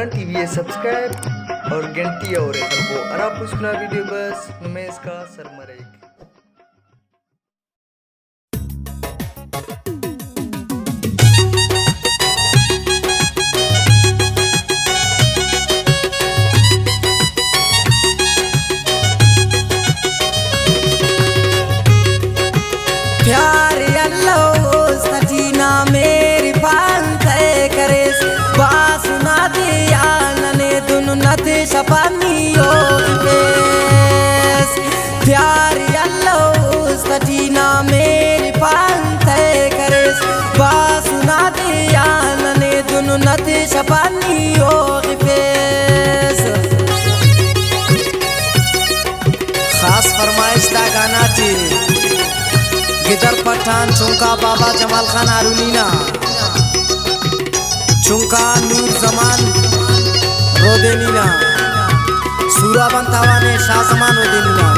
Maran TV subscribe और घंटी और को अरा पुष्कना वीडियो बस नुमेश का सरमरेक प्यार अल्लाह सजीना मेरी पांते करे बासुना दिया नने दुनु नते सपनियो बेस प्यार अल्लाह सजीना मेरी पांते करे बासुना दिया नने दुनु नते सपनियो बेस खास फरमाइश दा गाना थी गिदर पठान चुंका बाबा जमाल खान आरुनीना चुंका नूर जमान रोदेनीना सूरा बंतावाने शाह जमान रोदेनीना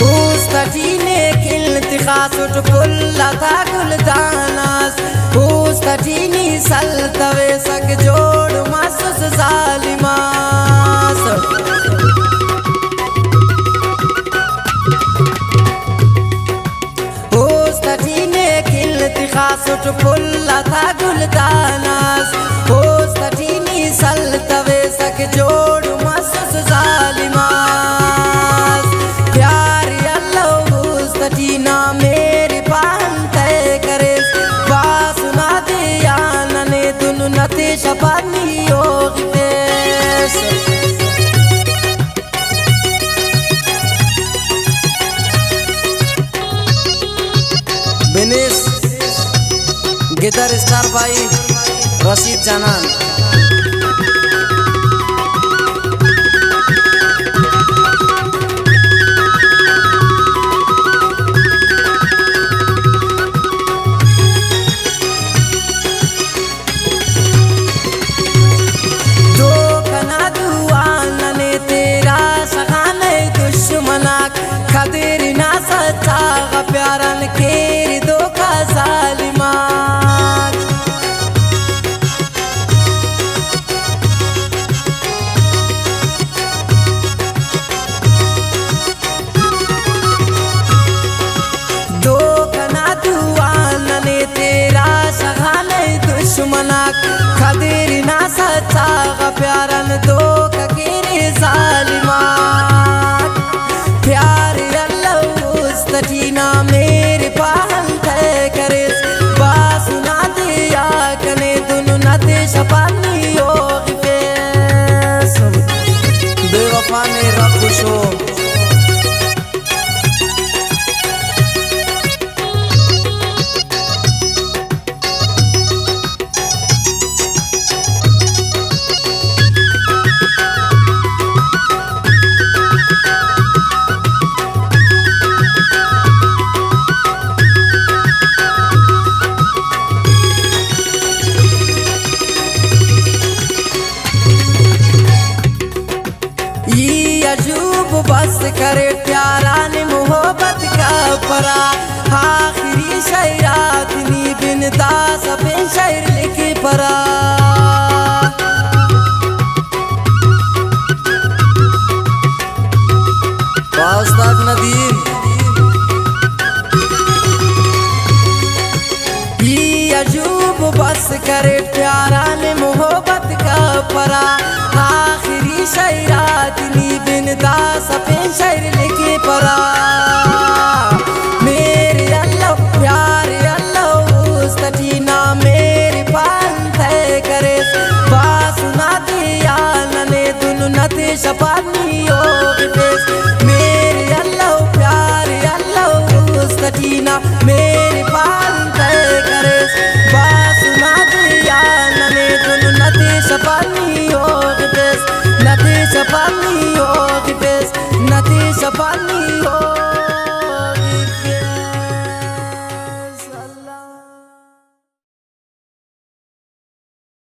उस्तजीने किल्तिखास उठपुल्ला था गुलदानास उस्तजीनी सल्तवे सक जोड़ मासुस जालिमास उस्तजीने किल्तिखास उठपुल्ला था गुलदानास उस्तजीनी सल्तवे सक जोड़ मासुस जालिमास प्यार अल्लाह उस्तजीना मेरी पांते करे बासुना दिया नने दुनु नते शपनियो बेस बिनेश गिटार स्टार भाई रशीद जानान खदेरी ना सच्चा प्यारन केरी दो का जालिमान दो कना दुआ नने तेरा सगाने दुश्मना खदेरी ना सच्चा प्यारन दो का केरी जालिमान प्यार सजीना मेरे पांते करे बासुना दिया कने दुनु नते शपनियो बेस बेवफा ने रब खुशो बस करे प्यारा ने मोहब्बत का परा आखिरी शैरात नी बिनता सबे शैर लिखे परा उस्ताद नदीम ये अजूब बस करे प्यारा ने मोहब्बत का परा आखिरी शैरात नी बिनता सफे शैर लिखे परा मेरे अल्लाह प्यार अल्लाह उस्तजीना मेरी पांते करे बासुना दिया नने दुनु नते शपनियो बेस मेरे अल्लाह प्यार अल्लाह उस्तजीना मेरी पांते करे बासुना दिया नने दुनु नते शपनियो